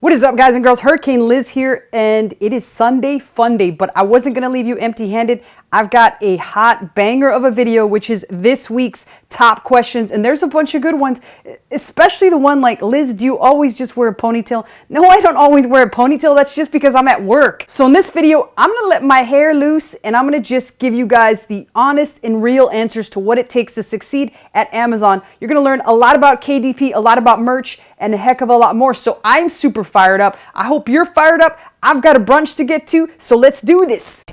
What is up, guys and girls? Hurricane Liz here, and it is Sunday fun day, but I wasn't going to leave you empty-handed. I've got a hot banger of a video, which is this week's top questions, and there's a bunch of good ones, especially the one like, Liz, do you always just wear a ponytail? No, I don't always wear a ponytail. That's just because I'm at work. So in this video, I'm going to let my hair loose, and I'm going to just give you guys the honest and real answers to what it takes to succeed at Amazon. You're going to learn a lot about KDP, a lot about merch, and a heck of a lot more. So I'm super fired up. I hope you're fired up. I've got a brunch to get to, so let's do this.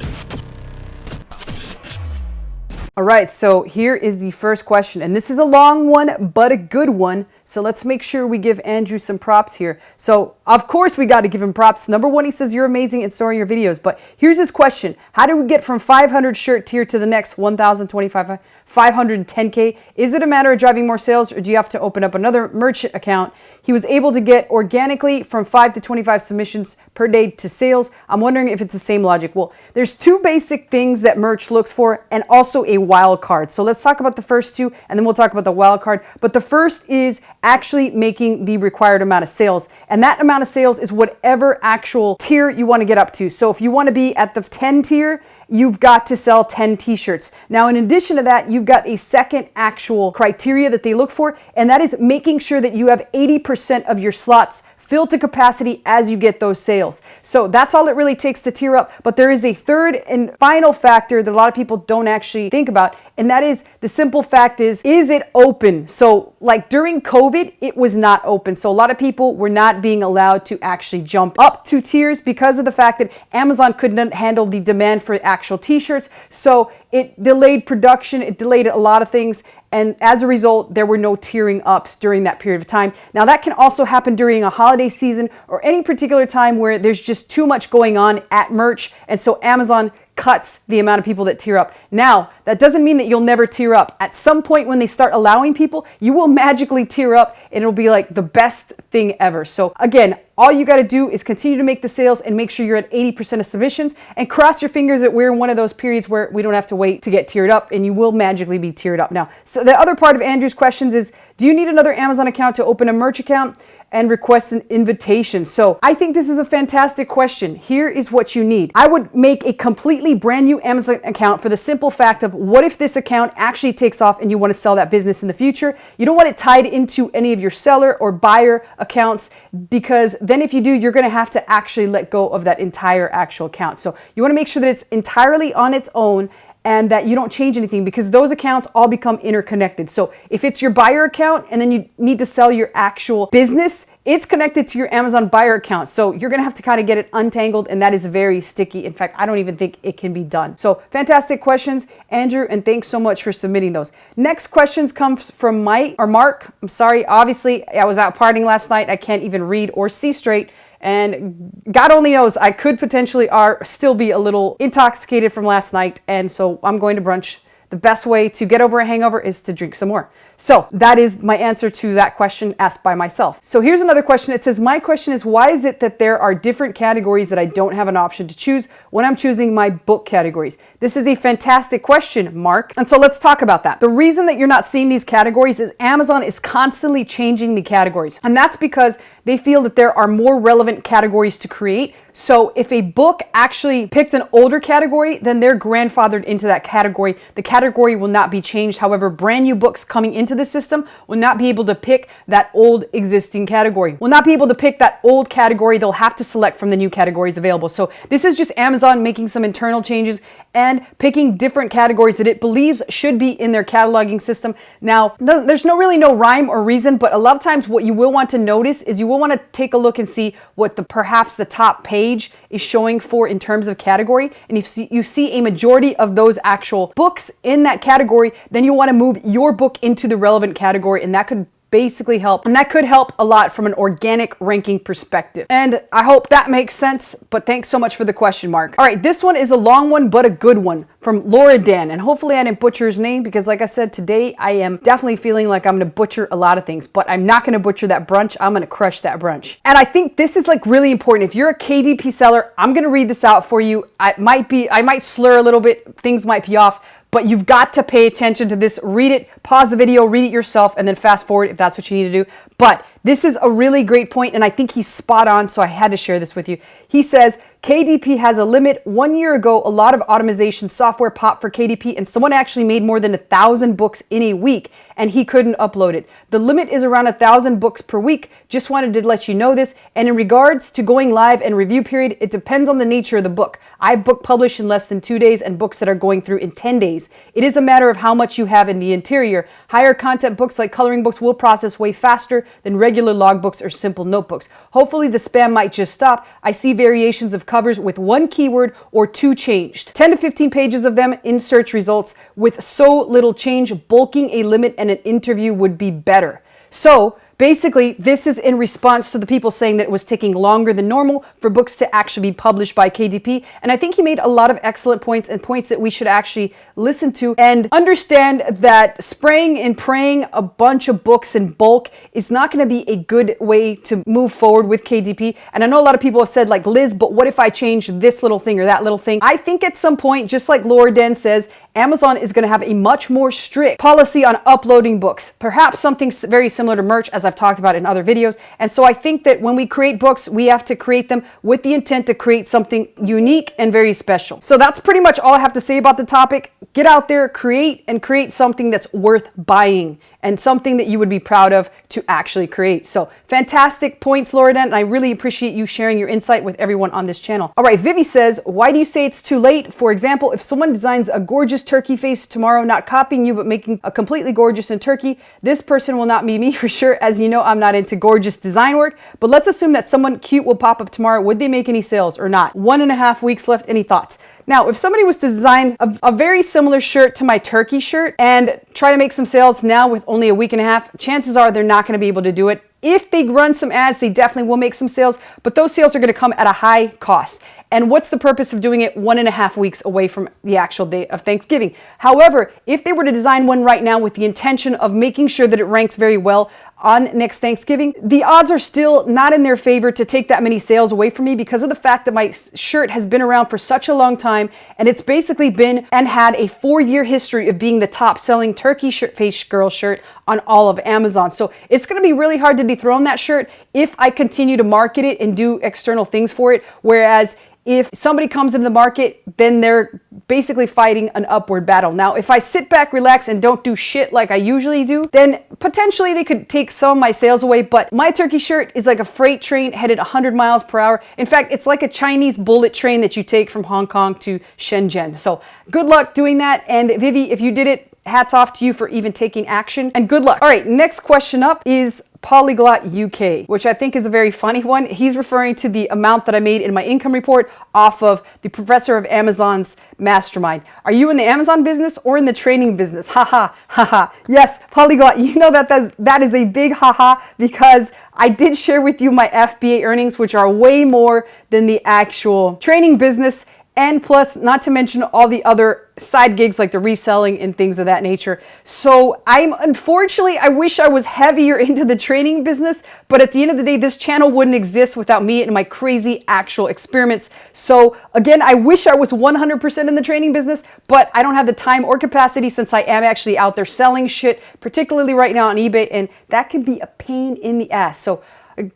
All right, so here is the first question, and this is a long one, but a good one. So let's make sure we give Andrew some props here. So of course we got to give him props. Number one, he says you're amazing at storing your videos. But here's his question: how do we get from 500 shirt tier to the next 1,025, 510K? Is it a matter of driving more sales, or do you have to open up another merchant account? He was able to get organically from 5 to 25 submissions per day to sales. I'm wondering if it's the same logic. Well, there's two basic things that merch looks for, and also a wild card. So let's talk about the first two, and then we'll talk about the wild card. But the first is actually making the required amount of sales, and that amount of sales is whatever actual tier you want to get up to. So if you want to be at the 10 tier, you've got to sell 10 t-shirts. Now, in addition to that, you've got a second actual criteria that they look for, and that is making sure that you have 80% of your slots filled to capacity as you get those sales. So that's all it really takes to tier up. But there is a third and final factor that a lot of people don't actually think about, and that is the simple fact is it open? So like during COVID, it was not open. So a lot of people were not being allowed to actually jump up to tiers because of the fact that Amazon couldn't handle the demand for actual t-shirts. So it delayed production, it delayed a lot of things, and as a result, there were no tiering ups during that period of time. Now, that can also happen during a holiday season or any particular time where there's just too much going on at merch, and so Amazon cuts the amount of people that tier up. Now, that doesn't mean that you'll never tier up. At some point when they start allowing people, you will magically tier up, and it'll be like the best thing ever. So again, all you got to do is continue to make the sales and make sure you're at 80% of submissions, and cross your fingers that we're in one of those periods where we don't have to wait to get tiered up, and you will magically be tiered up. Now, so the other part of Andrew's questions is, do you need another Amazon account to open a merch account and request an invitation? So I think this is a fantastic question. Here is what you need. I would make a completely brand new Amazon account for the simple fact of, what if this account actually takes off and you want to sell that business in the future? You don't want it tied into any of your seller or buyer accounts, because then if you do, you're going to have to actually let go of that entire actual account. So you want to make sure that it's entirely on its own, and that you don't change anything, because those accounts all become interconnected. So if it's your buyer account and then you need to sell your actual business, it's connected to your Amazon buyer account. So you're gonna have to kind of get it untangled, and that is very sticky. In fact, I don't even think it can be done. So fantastic questions, Andrew, and thanks so much for submitting those. Next questions comes from Mark. I'm sorry, obviously I was out partying last night. I can't even read or see straight. And God only knows, I could potentially still be a little intoxicated from last night, and so I'm going to brunch. The best way to get over a hangover is to drink some more. So that is my answer to that question asked by myself. So here's another question. It says, my question is, why is it that there are different categories that I don't have an option to choose when I'm choosing my book categories? This is a fantastic question, Mark. And so let's talk about that. The reason that you're not seeing these categories is Amazon is constantly changing the categories. And that's because they feel that there are more relevant categories to create. So if a book actually picked an older category, then they're grandfathered into that category. The category will not be changed. However, brand new books coming into the system will not be able to pick that old existing category. Will not be able to pick that old category. They'll have to select from the new categories available. So this is just Amazon making some internal changes and picking different categories that it believes should be in their cataloging system. Now, there's really no rhyme or reason, but a lot of times what you will want to notice is you will want to take a look and see what perhaps the top page is showing for in terms of category. And if you see a majority of those actual books in that category, then you want to move your book into the relevant category, and that could basically help. And that could help a lot from an organic ranking perspective. And I hope that makes sense, but thanks so much for the question, Mark. All right, this one is a long one, but a good one, from Laura Dan. And hopefully I didn't butcher his name, because like I said, today I am definitely feeling like I'm gonna butcher a lot of things, but I'm not gonna butcher that brunch. I'm gonna crush that brunch. And I think this is like really important. If you're a KDP seller, I'm gonna read this out for you. I might slur a little bit, things might be off, but you've got to pay attention to this. Read it, pause the video, read it yourself, and then fast forward if that's what you need to do. But This is a really great point, and I think he's spot on, so I had to share this with you. He says, KDP has a limit. 1 year ago, a lot of automation software popped for KDP, and someone actually made more than 1,000 books in a week, and he couldn't upload it. The limit is around 1,000 books per week. Just wanted to let you know this. And in regards to going live and review period, it depends on the nature of the book. I book publish in less than 2 days and books that are going through in 10 days. It is a matter of how much you have in the interior. Higher content books like coloring books will process way faster than regular logbooks or simple notebooks. Hopefully the spam might just stop. I see variations of covers with one keyword or two changed. 10 to 15 pages of them in search results with so little change. Bulking a limit and an interview would be better. So basically, this is in response to the people saying that it was taking longer than normal for books to actually be published by KDP. And I think he made a lot of excellent points and points that we should actually listen to and understand that spraying and praying a bunch of books in bulk is not going to be a good way to move forward with KDP. And I know a lot of people have said, like, Liz, but what if I change this little thing or that little thing? I think at some point, just like Laura Den says, Amazon is going to have a much more strict policy on uploading books, perhaps something very similar to merch, as I've talked about in other videos. And so I think that when we create books, we have to create them with the intent to create something unique and very special. So that's pretty much all I have to say about the topic. Get out there, create something that's worth buying and something that you would be proud of to actually create. So fantastic points, Laura Den, and I really appreciate you sharing your insight with everyone on this channel. All right, Vivi says, why do you say it's too late? For example, if someone designs a gorgeous turkey face tomorrow, not copying you, but making a completely gorgeous in turkey, this person will not be me for sure. As you know, I'm not into gorgeous design work, but let's assume that someone cute will pop up tomorrow. Would they make any sales or not? 1.5 weeks left. Any thoughts? Now, if somebody was to design a very similar shirt to my turkey shirt and try to make some sales now with only a week and a half, chances are they're not going to be able to do it. If they run some ads, they definitely will make some sales, but those sales are going to come at a high cost. And what's the purpose of doing it 1.5 weeks away from the actual day of Thanksgiving? However, if they were to design one right now with the intention of making sure that it ranks very well on next Thanksgiving, the odds are still not in their favor to take that many sales away from me because of the fact that my shirt has been around for such a long time, and it's basically been and had a 4-year history of being the top selling turkey shirt, face girl shirt on all of Amazon. So it's going to be really hard to dethrone that shirt if I continue to market it and do external things for it. Whereas if somebody comes into the market, then they're basically fighting an upward battle. Now, if I sit back, relax, and don't do shit like I usually do, then potentially they could take some of my sales away, but my turkey shirt is like a freight train headed 100 miles per hour. In fact, it's like a Chinese bullet train that you take from Hong Kong to Shenzhen. So good luck doing that. And Vivi, if you did it, hats off to you for even taking action, and good luck. All right, next question up is Polyglot UK, which I think is a very funny one. He's referring to the amount that I made in my income report off of the professor of Amazon's mastermind. Are you in the Amazon business or in the training business? Haha, haha. Yes, Polyglot, you know that is a big haha because I did share with you my FBA earnings, which are way more than the actual training business. And plus, not to mention all the other side gigs like the reselling and things of that nature. So unfortunately, I wish I was heavier into the training business, but at the end of the day, this channel wouldn't exist without me and my crazy actual experiments. So again, I wish I was 100% in the training business, but I don't have the time or capacity since I am actually out there selling shit, particularly right now on eBay, and that can be a pain in the ass. So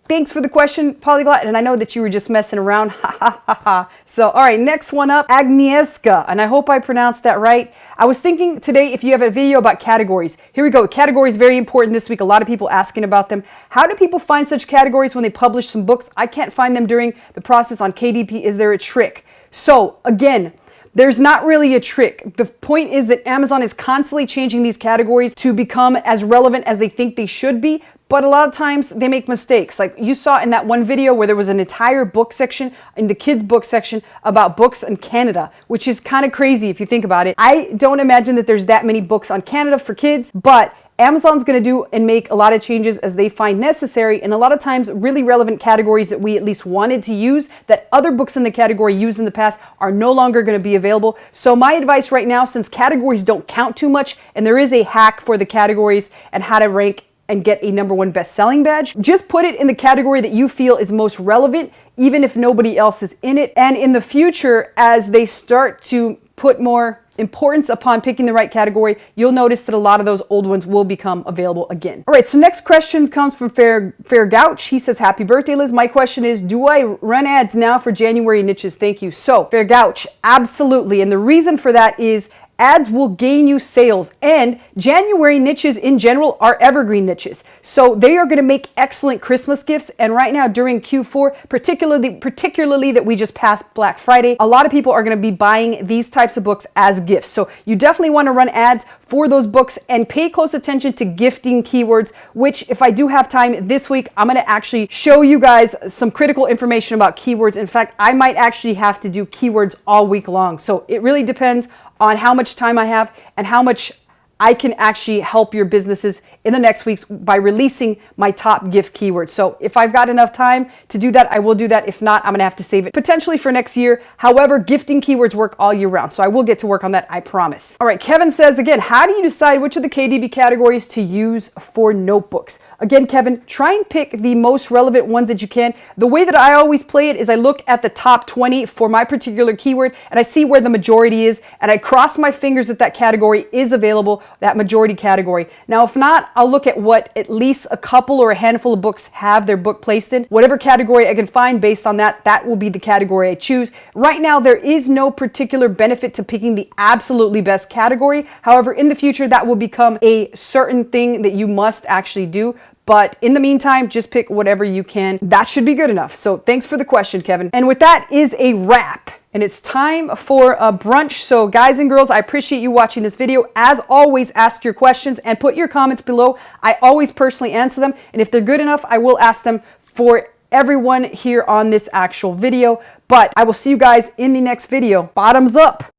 thanks for the question, Polyglot, and I know that you were just messing around. Ha ha ha ha. So, all right, next one up, Agnieszka, and I hope I pronounced that right. I was thinking today if you have a video about categories. Here we go. Categories, very important this week. A lot of people asking about them. How do people find such categories when they publish some books? I can't find them during the process on KDP. Is there a trick? So, again, there's not really a trick. The point is that Amazon is constantly changing these categories to become as relevant as they think they should be. But a lot of times they make mistakes. Like you saw in that one video where there was an entire book section in the kids book section about books in Canada, which is kind of crazy if you think about it. I don't imagine that there's that many books on Canada for kids, but Amazon's going to do and make a lot of changes as they find necessary, and a lot of times really relevant categories that we at least wanted to use that other books in the category used in the past are no longer going to be available. So my advice right now, since categories don't count too much and there is a hack for the categories and how to rank and get a #1 best-selling badge, just put it in the category that you feel is most relevant, even if nobody else is in it. And in the future, as they start to put more importance upon picking the right category, you'll notice that a lot of those old ones will become available again. All right, so next question comes from Fair Gouch. He says, happy birthday, Liz. My question is, do I run ads now for January niches? Thank you. So Fair Gouch, absolutely. And the reason for that is ads will gain you sales, and January niches in general are evergreen niches. So they are going to make excellent Christmas gifts. And right now during Q4, particularly that we just passed Black Friday, a lot of people are going to be buying these types of books as gifts. So you definitely want to run ads for those books and pay close attention to gifting keywords, which if I do have time this week, I'm going to actually show you guys some critical information about keywords. In fact, I might actually have to do keywords all week long. So it really depends on how much time I have and how much I can actually help your businesses in the next weeks by releasing my top gift keywords. So if I've got enough time to do that, I will do that. If not, I'm gonna have to save it potentially for next year. However, gifting keywords work all year round. So I will get to work on that, I promise. All right, Kevin says again, how do you decide which of the KDP categories to use for notebooks? Again, Kevin, try and pick the most relevant ones that you can. The way that I always play it is I look at the top 20 for my particular keyword and I see where the majority is and I cross my fingers that that category is available, that majority category. Now, if not, I'll look at what at least a couple or a handful of books have their book placed in. Whatever category I can find based on that, that will be the category I choose. Right now, there is no particular benefit to picking the absolutely best category. However, in the future, that will become a certain thing that you must actually do. But in the meantime, just pick whatever you can. That should be good enough. So thanks for the question, Kevin. And with that is a wrap. And it's time for a brunch. So guys and girls, I appreciate you watching this video. As always, ask your questions and put your comments below. I always personally answer them. And if they're good enough, I will ask them for everyone here on this actual video. But I will see you guys in the next video. Bottoms up.